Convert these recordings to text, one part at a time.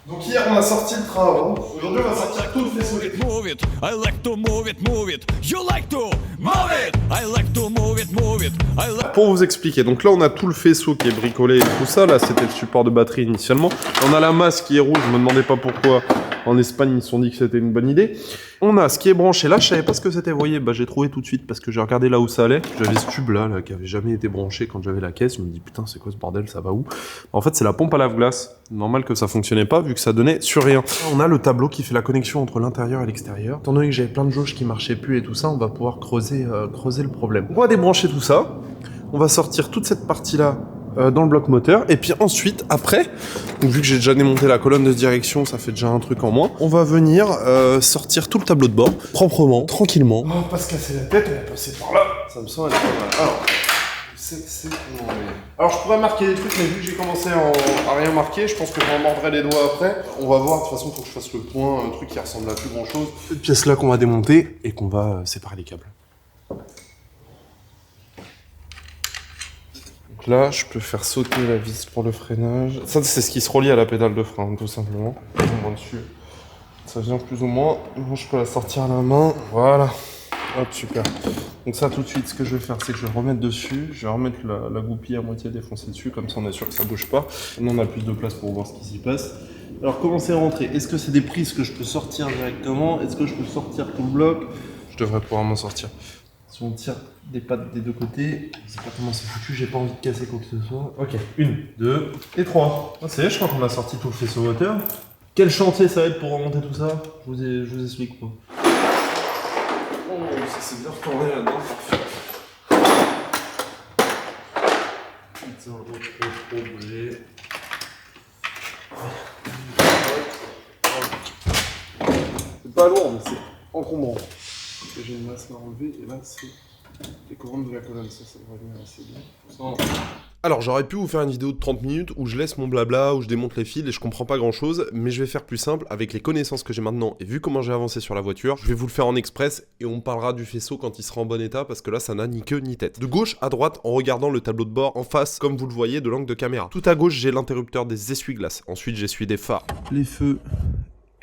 Donc hier on a sorti le train avant, aujourd'hui on va sortir tout le faisceau électrique. Move it, I like to move it, move it. You like to move it, I like to move it, move it. I like... Pour vous expliquer, donc là on a tout le faisceau qui est bricolé et tout ça, là c'était le support de batterie initialement. On a la masse qui est rouge, je me demandais pas pourquoi en Espagne ils se sont dit que c'était une bonne idée. On a ce qui est branché là, je savais pas ce que c'était, vous voyez, bah j'ai trouvé tout de suite parce que j'ai regardé là où ça allait. J'avais ce tube là qui avait jamais été branché quand j'avais la caisse, je me dis putain c'est quoi ce bordel, ça va où? En fait c'est la pompe à lave-glace, normal que ça fonctionnait pas vu que ça donnait sur rien. On a le tableau qui fait la connexion entre l'intérieur et l'extérieur. Étant donné que j'avais plein de jauges qui marchaient plus et tout ça, on va pouvoir creuser le problème. On va débrancher tout ça, on va sortir toute cette partie là dans le bloc moteur, et puis ensuite, après, donc vu que j'ai déjà démonté la colonne de direction, ça fait déjà un truc en moins, on va venir sortir tout le tableau de bord, proprement, tranquillement. On va pas se casser la tête, on va passer par là, ça me semble être pas mal. Alors, alors je pourrais marquer des trucs, mais vu que j'ai commencé à rien marquer, je pense que j'en mordrai les doigts après. On va voir, de toute façon, faut que je fasse le point, un truc qui ressemble à plus grand chose. Cette pièce là qu'on va démonter, et qu'on va séparer les câbles. Là, je peux faire sauter la vis pour le freinage. Ça, c'est ce qui se relie à la pédale de frein, tout simplement. Bon, dessus, ça vient plus ou moins. Bon, je peux la sortir à la main. Voilà. Hop, super. Donc ça, tout de suite, ce que je vais faire, c'est que je vais remettre dessus. Je vais remettre la goupille à moitié défoncée dessus, comme ça on est sûr que ça bouge pas. Maintenant, on a plus de place pour voir ce qui s'y passe. Alors, comment c'est rentré? Est-ce que c'est des prises que je peux sortir directement? Est-ce que je peux sortir tout le bloc? Je devrais pouvoir m'en sortir. Si on tire des pattes des deux côtés, je sais pas comment c'est foutu, j'ai pas envie de casser quoi que ce soit. Ok, 1, 2 et 3. Ah, ça y est, je crois qu'on a sorti tout le faisceau moteur. Quel chantier ça va être pour remonter tout ça? Je vous explique quoi. Oh, ça s'est bien retourné là-dedans, parfait. Ça va trop bouger. C'est pas lourd, mais c'est encombrant. J'ai une masse à enlever et là c'est les couronnes de la colonne, ça devrait venir assez bien. Alors j'aurais pu vous faire une vidéo de 30 minutes où je laisse mon blabla, où je démonte les fils et je comprends pas grand chose, mais je vais faire plus simple avec les connaissances que j'ai maintenant et vu comment j'ai avancé sur la voiture, je vais vous le faire en express et on parlera du faisceau quand il sera en bon état parce que là ça n'a ni queue ni tête. De gauche à droite en regardant le tableau de bord en face comme vous le voyez de l'angle de caméra. Tout à gauche j'ai l'interrupteur des essuie-glaces, ensuite j'essuie des phares. Les feux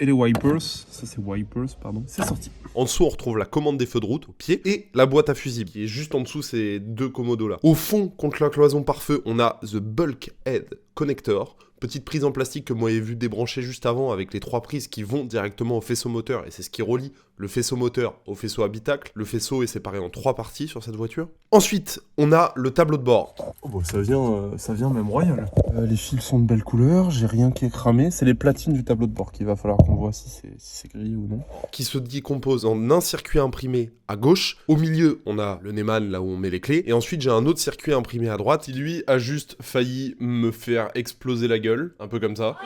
et les wipers, ça c'est wipers pardon, c'est sorti. En dessous on retrouve la commande des feux de route au pied et la boîte à fusibles qui est juste en dessous ces deux commodos là. Au fond contre la cloison par feu on a the bulkhead connector, petite prise en plastique que moi j'ai vu débrancher juste avant avec les 3 prises qui vont directement au faisceau moteur et c'est ce qui relie le faisceau moteur au faisceau habitacle. Le faisceau est séparé en 3 parties sur cette voiture. Ensuite, on a le tableau de bord. Oh bah ça vient même royal. Les fils sont de belle couleur, j'ai rien qui est cramé. C'est les platines du tableau de bord qu'il va falloir qu'on voit si c'est grillé ou non. Qui se décompose en un circuit imprimé à gauche. Au milieu, on a le Neumann là où on met les clés. Et ensuite, j'ai un autre circuit imprimé à droite qui lui a juste failli me faire exploser la gueule. Un peu comme ça.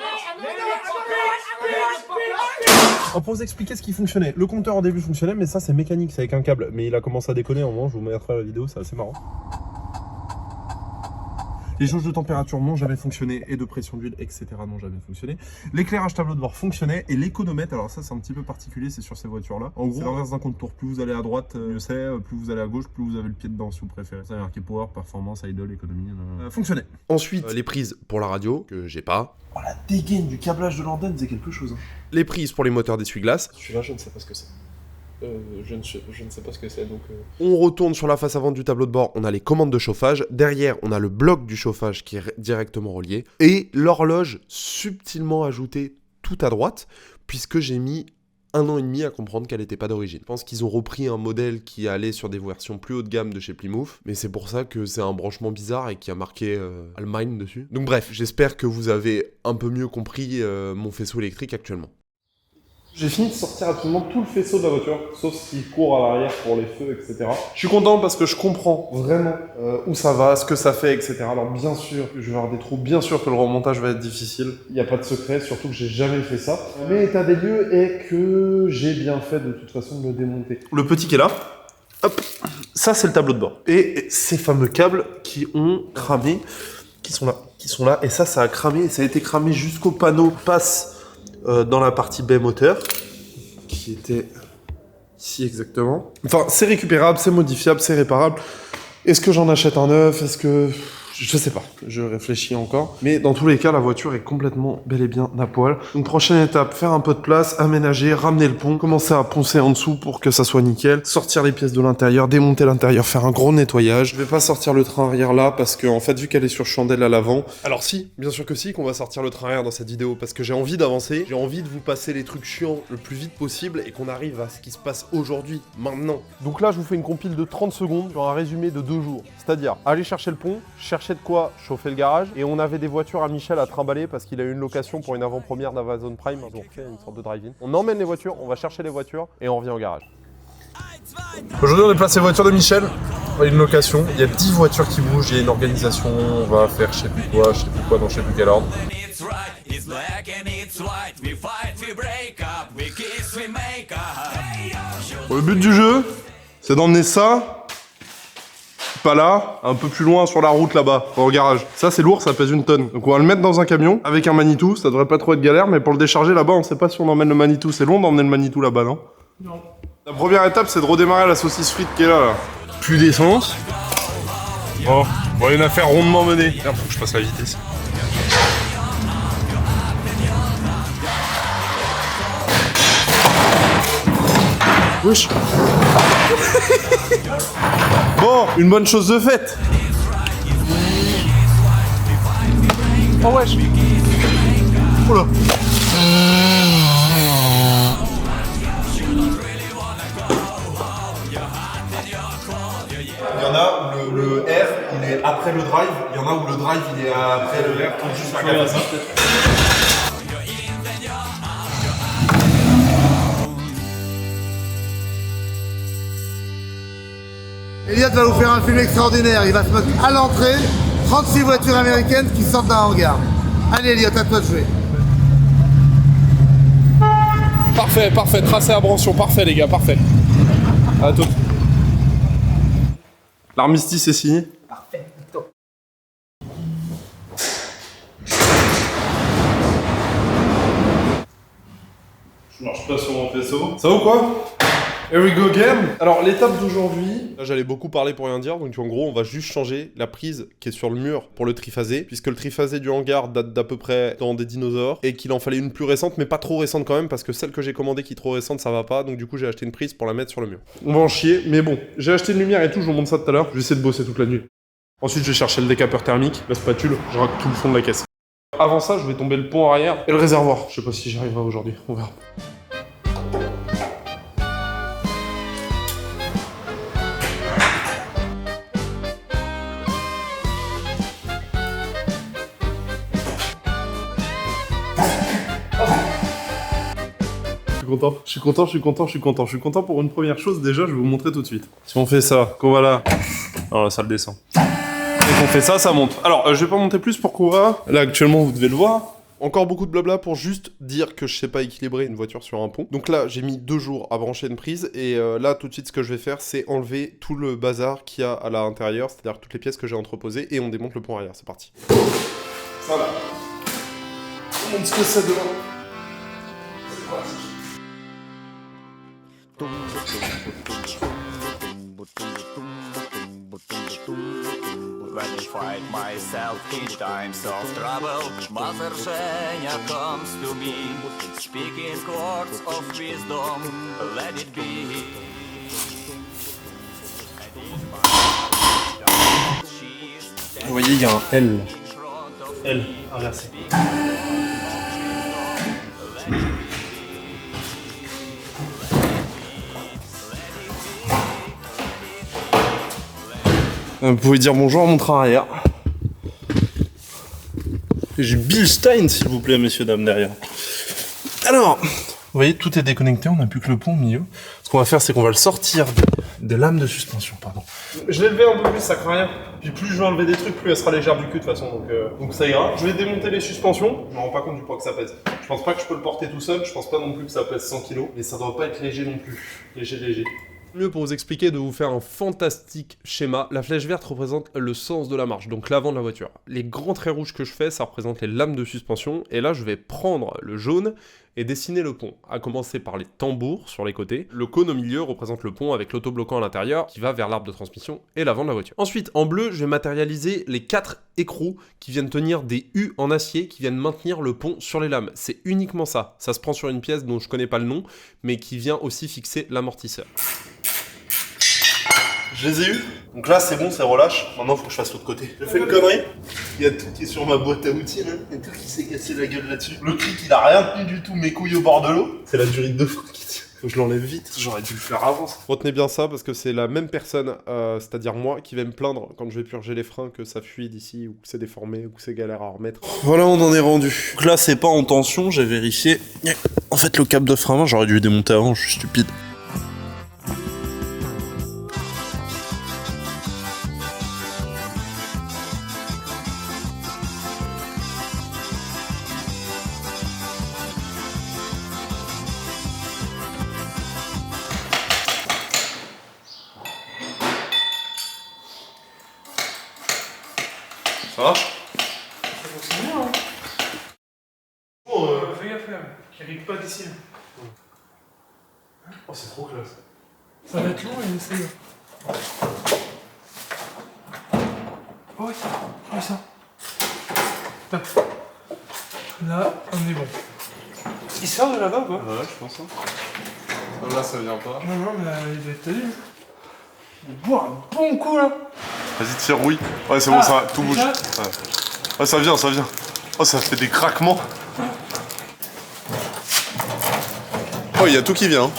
Alors pour vous expliquer ce qui fonctionnait, le compteur au début fonctionnait, mais ça c'est mécanique, c'est avec un câble. Mais il a commencé à déconner en moment, je vous mettrai la vidéo, c'est assez marrant. Les jauges de température n'ont jamais fonctionné et de pression d'huile, etc. n'ont jamais fonctionné. L'éclairage tableau de bord fonctionnait et l'économètre, alors ça c'est un petit peu particulier, c'est sur ces voitures-là. En gros, c'est l'inverse d'un compte-tour. Plus vous allez à droite, mieux c'est. Plus vous allez à gauche, plus vous avez le pied dedans si vous préférez. Ça a marqué power, performance, idle, économie. Fonctionnait. Ensuite, les prises pour la radio, que j'ai pas. Oh la dégaine du câblage de l'antenne, c'est quelque chose. Hein. Les prises pour les moteurs d'essuie-glace. Celui-là, je ne sais pas ce que c'est. Je ne sais pas ce que c'est donc... On retourne sur la face avant du tableau de bord, on a les commandes de chauffage, derrière on a le bloc du chauffage qui est directement relié, et l'horloge subtilement ajoutée tout à droite, puisque j'ai mis 1 an et demi à comprendre qu'elle n'était pas d'origine. Je pense qu'ils ont repris un modèle qui allait sur des versions plus haut de gamme de chez Plymouth, mais c'est pour ça que c'est un branchement bizarre et qui a marqué Allemagne dessus. Donc bref, j'espère que vous avez un peu mieux compris mon faisceau électrique actuellement. J'ai fini de sortir absolument tout le faisceau de la voiture, sauf ce qui court à l'arrière pour les feux, etc. Je suis content parce que je comprends vraiment où ça va, ce que ça fait, etc. Alors bien sûr que je vais avoir des trous, bien sûr que le remontage va être difficile. Il n'y a pas de secret, surtout que j'ai jamais fait ça. Mais l'état des lieux est que j'ai bien fait de toute façon de le démonter. Le petit qui est là, hop, ça c'est le tableau de bord. Et ces fameux câbles qui ont cramé, qui sont là, et ça a cramé, et ça a été cramé jusqu'au panneau passe dans la partie baie moteur, qui était ici exactement. Enfin, c'est récupérable, c'est modifiable, c'est réparable. Est-ce que j'en achète un neuf? Est-ce que... Je sais pas, je réfléchis encore. Mais dans tous les cas, la voiture est complètement bel et bien à poil. Donc prochaine étape, faire un peu de place, aménager, ramener le pont, commencer à poncer en dessous pour que ça soit nickel, sortir les pièces de l'intérieur, démonter l'intérieur, faire un gros nettoyage. Je vais pas sortir le train arrière là parce que en fait, vu qu'elle est sur chandelle à l'avant, alors si, bien sûr que si, qu'on va sortir le train arrière dans cette vidéo parce que j'ai envie d'avancer, j'ai envie de vous passer les trucs chiants le plus vite possible et qu'on arrive à ce qui se passe aujourd'hui, maintenant. Donc là, je vous fais une compile de 30 secondes sur un résumé de 2 jours. C'est-à-dire, aller chercher le pont, chercher de quoi chauffer le garage, et on avait des voitures à Michel à trimballer parce qu'il a eu une location pour une avant-première d'Amazon Prime, donc on fait une sorte de drive-in. On emmène les voitures, on va chercher les voitures, et on revient au garage. Aujourd'hui, on déplace les voitures de Michel, une location, il y a 10 voitures qui bougent, il y a une organisation, on va faire je sais plus quoi dans je sais plus quel ordre. Bon, le but du jeu, c'est d'emmener ça, pas là, un peu plus loin sur la route là-bas, au garage. Ça c'est lourd, ça pèse 1 tonne. Donc on va le mettre dans un camion avec un Manitou, ça devrait pas trop être galère, mais pour le décharger là-bas, on sait pas si on emmène le Manitou. C'est long d'emmener le Manitou là-bas, non? Non. La première étape, c'est de redémarrer la saucisse frite qui est là. Plus d'essence. Bon, une affaire rondement menée. Merde, faut que je passe la vitesse. Wesh. Bon, une bonne chose de faite. Oh wesh. Oula. Il y en a où le R il est après le drive, il y en a où le drive il est après le R, donc juste faire gaffe à ça. Elliot va vous faire un film extraordinaire, il va se mettre à l'entrée 36 voitures américaines qui sortent d'un hangar. Allez Elliot, à toi de jouer. Parfait, tracé à branchon, parfait les gars, parfait. À tout. L'armistice est signé. Parfait. Je marche pas sur mon faisceau. Ça va ou quoi? Here we go again. Alors l'étape d'aujourd'hui, là j'allais beaucoup parler pour rien dire, donc en gros on va juste changer la prise qui est sur le mur pour le triphasé, puisque le triphasé du hangar date d'à peu près dans des dinosaures, et qu'il en fallait une plus récente, mais pas trop récente quand même, parce que celle que j'ai commandée qui est trop récente ça va pas, donc du coup j'ai acheté une prise pour la mettre sur le mur. On va en chier, mais bon, j'ai acheté une lumière et tout, je vous montre ça tout à l'heure, je vais essayer de bosser toute la nuit. Ensuite je vais chercher le décapeur thermique, la spatule, je racle tout le fond de la caisse. Avant ça je vais tomber le pont arrière et le réservoir, je sais pas si j'y arriverai aujourd'hui, on verra. Je suis content pour une première chose, déjà, je vais vous montrer tout de suite. Si on fait ça, qu'on va là... Alors là, ça le descend. Et qu'on fait ça, ça monte. Alors, je vais pas monter plus, pourquoi? Là, actuellement, vous devez le voir. Encore beaucoup de blabla pour juste dire que je sais pas équilibrer une voiture sur un pont. Donc là, j'ai mis 2 jours à brancher une prise, et là, tout de suite, ce que je vais faire, c'est enlever tout le bazar qu'il y a à l'intérieur, c'est-à-dire toutes les pièces que j'ai entreposées, et on démonte le pont arrière, c'est parti. Voilà. On montre ce que c'est devant. C'est parti. When I find myself in times of trouble, Mother Zhenya comes to me, speaking words of wisdom, let it be. Vous voyez, il y a un L. L, inversé. Vous pouvez dire bonjour à mon train arrière. J'ai Bill Stein, s'il vous plaît, messieurs, dames, derrière. Alors, vous voyez, tout est déconnecté, on n'a plus que le pont au milieu. Ce qu'on va faire, c'est qu'on va le sortir des lames de suspension, pardon. Je l'ai levé un peu plus, ça craint rien. Puis plus je vais enlever des trucs, plus elle sera légère du cul de toute façon, donc ça ira. Je vais démonter les suspensions, je me rends pas compte du poids que ça pèse. Je pense pas que je peux le porter tout seul, je pense pas non plus que ça pèse 100 kg, mais ça doit pas être léger non plus. Léger. Mieux pour vous expliquer, de vous faire un fantastique schéma. La flèche verte représente le sens de la marche, donc l'avant de la voiture. Les grands traits rouges que je fais, ça représente les lames de suspension, et là je vais prendre le jaune et dessiner le pont, à commencer par les tambours sur les côtés. Le cône au milieu représente le pont avec l'autobloquant à l'intérieur qui va vers l'arbre de transmission et l'avant de la voiture. Ensuite, en bleu, je vais matérialiser les 4 écrous qui viennent tenir des U en acier qui viennent maintenir le pont sur les lames. C'est uniquement ça. Ça se prend sur une pièce dont je connais pas le nom, mais qui vient aussi fixer l'amortisseur. Je les ai eus. Donc là, c'est bon, ça relâche. Maintenant, faut que je fasse l'autre côté. J'ai fait une connerie. Il y a tout qui est sur ma boîte à outils, là. Il y a tout qui s'est cassé la gueule là-dessus. Le clic, il a rien tenu du tout, mes couilles au bord de l'eau. C'est la durite de frein qui tient. Faut que je l'enlève vite. J'aurais dû le faire avant. Retenez bien ça parce que c'est la même personne, c'est-à-dire moi, qui va me plaindre quand je vais purger les freins que ça fuit d'ici ou que c'est déformé ou que c'est galère à remettre. Voilà, on en est rendu. Donc là, c'est pas en tension, j'ai vérifié. En fait, le câble de frein main, j'aurais dû le démonter avant, je suis stupide. Ça marche? Ça fonctionne bien, hein. Fais gaffe là, qu'il arrive pas d'ici là. Oh, c'est trop classe. Ça va être long et c'est bien. Oh oui, ça. Top. Là, on est bon. Il sort de là-bas ou pas? Ouais, je pense. Là, ça vient pas. Non, mais il doit être tendu. Il boit un bon coup là. Vas-y, tire, oui. Ouais, c'est bon, ça, tout bouge. ça Ouais. Ouais, ça vient, ça vient. Oh, ça fait des craquements. Oh, il y a tout qui vient.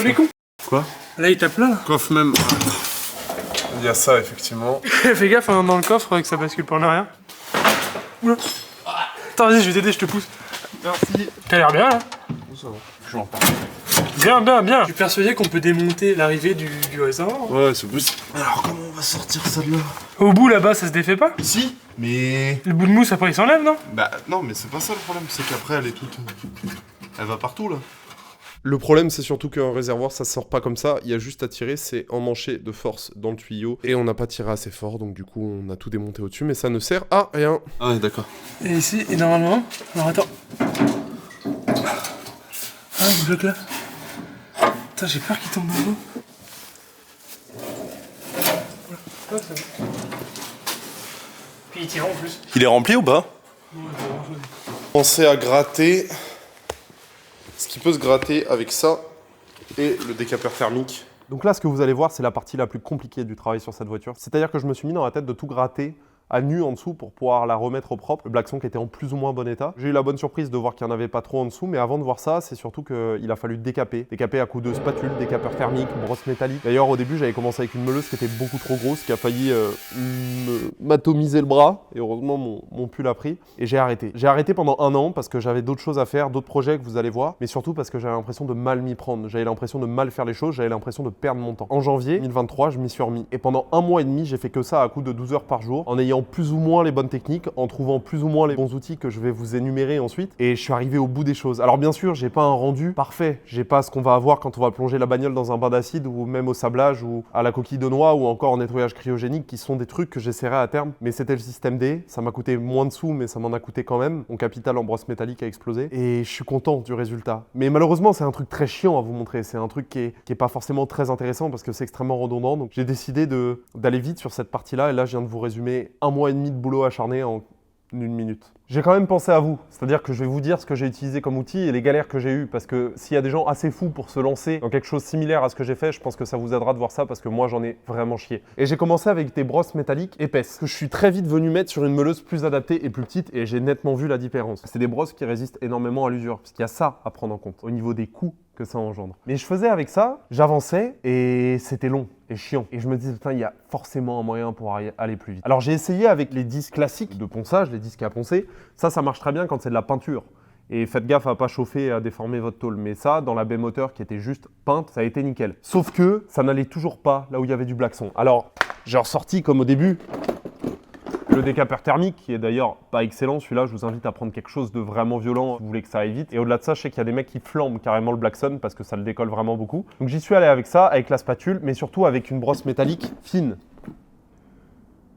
Les cons. Quoi? Là, il tape là. Coffre même. Il y a ça, effectivement. Fais gaffe hein, dans le coffre que ça bascule pas en arrière. Oula. Attends, vas-y, je vais t'aider, je te pousse. Merci. T'as l'air bien là. Je m'en parle. Bien. Je suis persuadé qu'on peut démonter l'arrivée du réservoir. Ouais, c'est possible. Alors, comment on va sortir celle-là? Au bout là-bas, ça se défait pas? Si, mais. Le bout de mousse après il s'enlève, non? Bah, non, mais c'est pas ça le problème, c'est qu'après, elle est toute. Elle va partout là. Le problème, c'est surtout qu'un réservoir, ça sort pas comme ça. Il y a juste à tirer, c'est emmancher de force dans le tuyau. Et on n'a pas tiré assez fort, donc du coup, on a tout démonté au-dessus, mais ça ne sert à rien. Ah, ouais, d'accord. Et ici, et normalement. Alors attends. Ah, il bloque là. Putain, j'ai peur qu'il tombe dans l'eau. Voilà. Ah, ça va. Puis il tire en plus. Il est rempli ou pas? Ouais, c'est vraiment joli. Pensez à gratter ce qui peut se gratter avec ça et le décapeur thermique. Donc là, ce que vous allez voir, c'est la partie la plus compliquée du travail sur cette voiture. C'est-à-dire que je me suis mis dans la tête de tout gratter à nu en dessous pour pouvoir la remettre au propre. Le Blackson qui était en plus ou moins bon état. J'ai eu la bonne surprise de voir qu'il n'y en avait pas trop en dessous, mais avant de voir ça, c'est surtout qu'il a fallu décaper. Décaper à coups de spatule, décapeur thermique, brosse métallique. D'ailleurs, au début, j'avais commencé avec une meuleuse qui était beaucoup trop grosse, qui a failli m'atomiser le bras. Et heureusement, mon pull a pris. Et j'ai arrêté. J'ai arrêté pendant 1 an parce que j'avais d'autres choses à faire, d'autres projets que vous allez voir, mais surtout parce que j'avais l'impression de mal m'y prendre. J'avais l'impression de mal faire les choses, j'avais l'impression de perdre mon temps. En janvier 2023, je m'y suis remis. Et pendant 1 mois et demi, j'ai fait que ça à coups de 12 heures par jour, en ayant plus ou moins les bonnes techniques, en trouvant plus ou moins les bons outils que je vais vous énumérer ensuite. Et je suis arrivé au bout des choses. Alors bien sûr, j'ai pas un rendu parfait. J'ai pas ce qu'on va avoir quand on va plonger la bagnole dans un bain d'acide ou même au sablage ou à la coquille de noix ou encore en nettoyage cryogénique qui sont des trucs que j'essaierai à terme. Mais c'était le système D. Ça m'a coûté moins de sous, mais ça m'en a coûté quand même. Mon capital en brosse métallique a explosé. Et je suis content du résultat. Mais malheureusement, c'est un truc très chiant à vous montrer. C'est un truc qui est pas forcément très intéressant parce que c'est extrêmement redondant. Donc j'ai décidé d'aller vite sur cette partie-là. Et là, je viens de vous résumer 1 mois et demi de boulot acharné en 1 minute. J'ai quand même pensé à vous, c'est-à-dire que je vais vous dire ce que j'ai utilisé comme outil et les galères que j'ai eues, parce que s'il y a des gens assez fous pour se lancer dans quelque chose similaire à ce que j'ai fait, je pense que ça vous aidera de voir ça, parce que moi j'en ai vraiment chié. Et j'ai commencé avec des brosses métalliques épaisses, que je suis très vite venu mettre sur une meuleuse plus adaptée et plus petite, et j'ai nettement vu la différence. C'est des brosses qui résistent énormément à l'usure, parce qu'il y a ça à prendre en compte, au niveau des coûts que ça engendre. Mais je faisais avec ça, j'avançais, et c'était long et chiant. Et je me disais, putain, il y a forcément un moyen pour aller plus vite. Alors j'ai essayé avec les disques classiques de ponçage, les disques à poncer. Ça marche très bien quand c'est de la peinture. Et faites gaffe à pas chauffer et à déformer votre tôle. Mais ça, dans la baie moteur qui était juste peinte, ça a été nickel. Sauf que ça n'allait toujours pas là où il y avait du Blackson. Alors, j'ai ressorti comme au début le décapeur thermique, qui est d'ailleurs pas excellent. Celui-là, je vous invite à prendre quelque chose de vraiment violent si vous voulez que ça aille vite. Et au-delà de ça, je sais qu'il y a des mecs qui flambent carrément le Blackson parce que ça le décolle vraiment beaucoup. Donc j'y suis allé avec ça, avec la spatule, mais surtout avec une brosse métallique fine.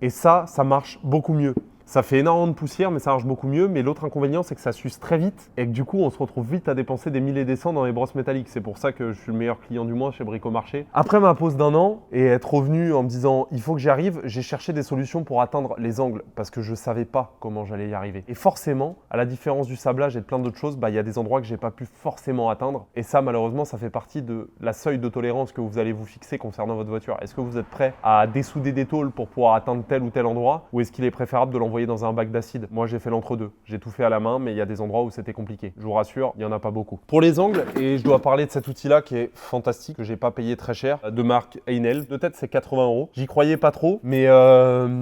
Et ça marche beaucoup mieux. Ça fait énormément de poussière, mais ça marche beaucoup mieux. Mais l'autre inconvénient, c'est que ça s'use très vite et que du coup, on se retrouve vite à dépenser des 1000 et des cents dans les brosses métalliques. C'est pour ça que je suis le meilleur client du mois chez Bricomarché. Après ma pause d'1 an et être revenu en me disant il faut que j'y arrive, j'ai cherché des solutions pour atteindre les angles parce que je savais pas comment j'allais y arriver. Et forcément, à la différence du sablage et de plein d'autres choses, il y a des endroits que j'ai pas pu forcément atteindre. Et ça, malheureusement, ça fait partie de la seuil de tolérance que vous allez vous fixer concernant votre voiture. Est-ce que vous êtes prêt à dessouder des tôles pour pouvoir atteindre tel ou tel endroit, ou est-ce qu'il est préférable de l'envoyer dans un bac d'acide? Moi, j'ai fait l'entre-deux. J'ai tout fait à la main, mais il y a des endroits où c'était compliqué. Je vous rassure, il n'y en a pas beaucoup. Pour les angles, et je dois parler de cet outil-là qui est fantastique, que j'ai pas payé très cher, de marque Einel. De tête, c'est 80 €. J'y croyais pas trop, mais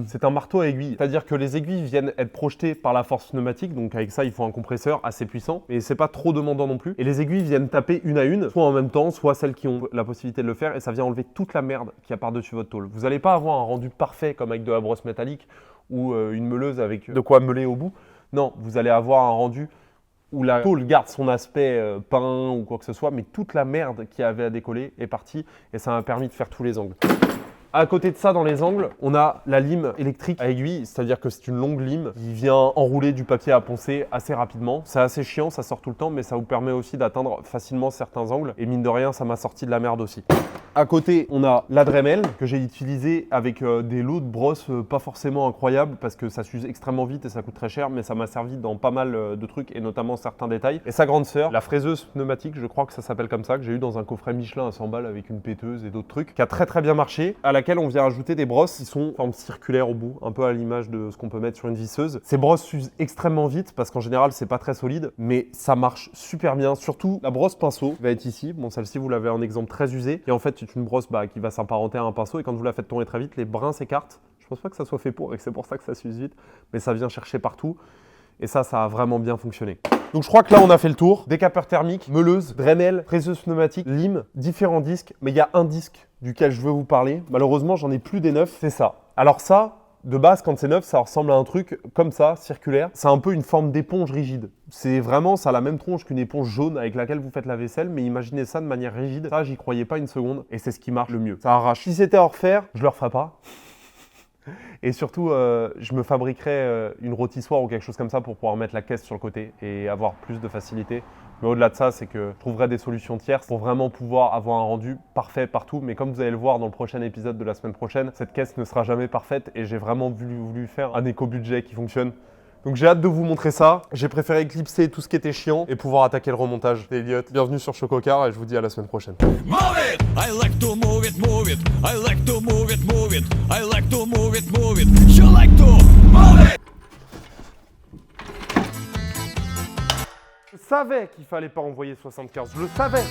c'est un marteau à aiguille. C'est-à-dire que les aiguilles viennent être projetées par la force pneumatique, donc avec ça, il faut un compresseur assez puissant, mais c'est pas trop demandant non plus. Et les aiguilles viennent taper une à une, soit en même temps, soit celles qui ont la possibilité de le faire, et ça vient enlever toute la merde qu'il y a par-dessus votre tôle. Vous n'allez pas avoir un rendu parfait comme avec de la brosse métallique ou une meuleuse avec de quoi meuler au bout. Non, vous allez avoir un rendu où la tôle garde son aspect peint ou quoi que ce soit, mais toute la merde qu'il y avait à décoller est partie et ça m'a permis de faire tous les angles. À côté de ça, dans les angles, on a la lime électrique à aiguille, c'est-à-dire que c'est une longue lime qui vient enrouler du papier à poncer assez rapidement. C'est assez chiant, ça sort tout le temps, mais ça vous permet aussi d'atteindre facilement certains angles. Et mine de rien, ça m'a sorti de la merde aussi. À côté, on a la Dremel que j'ai utilisée avec des lots de brosses pas forcément incroyables parce que ça s'use extrêmement vite et ça coûte très cher, mais ça m'a servi dans pas mal de trucs et notamment certains détails. Et sa grande sœur, la fraiseuse pneumatique, je crois que ça s'appelle comme ça, que j'ai eu dans un coffret Michelin à 100 balles avec une péteuse et d'autres trucs, qui a très bien marché, à laquelle on vient ajouter des brosses qui sont en forme circulaire au bout, un peu à l'image de ce qu'on peut mettre sur une visseuse. Ces brosses s'usent extrêmement vite parce qu'en général c'est pas très solide, mais ça marche super bien. Surtout la brosse pinceau va être ici. Bon, celle-ci vous l'avez en exemple très usé, et en fait c'est une brosse qui va s'apparenter à un pinceau, et quand vous la faites tourner très vite, les brins s'écartent. Je pense pas que ça soit fait pour et que c'est pour ça que ça s'use vite, mais ça vient chercher partout. Et ça a vraiment bien fonctionné. Donc je crois que là on a fait le tour. Décapeur thermique, meuleuse, Dremel, fraiseuse pneumatique, lime, différents disques. Mais il y a un disque duquel je veux vous parler. Malheureusement j'en ai plus des neufs, c'est ça. Alors ça, de base quand c'est neuf, ça ressemble à un truc comme ça, circulaire. C'est un peu une forme d'éponge rigide. C'est vraiment, ça a la même tronche qu'une éponge jaune avec laquelle vous faites la vaisselle, mais imaginez ça de manière rigide. Ça, j'y croyais pas une seconde et c'est ce qui marche le mieux. Ça arrache. Si c'était à refaire, je le referais pas. Et surtout, je me fabriquerais une rôtissoire ou quelque chose comme ça pour pouvoir mettre la caisse sur le côté et avoir plus de facilité. Mais au-delà de ça, c'est que je trouverais des solutions tierces pour vraiment pouvoir avoir un rendu parfait partout. Mais comme vous allez le voir dans le prochain épisode de la semaine prochaine, cette caisse ne sera jamais parfaite et j'ai vraiment voulu faire un éco-budget qui fonctionne. Donc j'ai hâte de vous montrer ça. J'ai préféré éclipser tout ce qui était chiant et pouvoir attaquer le remontage. C'est Elliot, bienvenue sur Chococar et je vous dis à la semaine prochaine. Move it! I like to move it, move it. I like to move it, move it. I like to move it, move it. You like to move it! Je savais qu'il fallait pas envoyer 75, je le savais.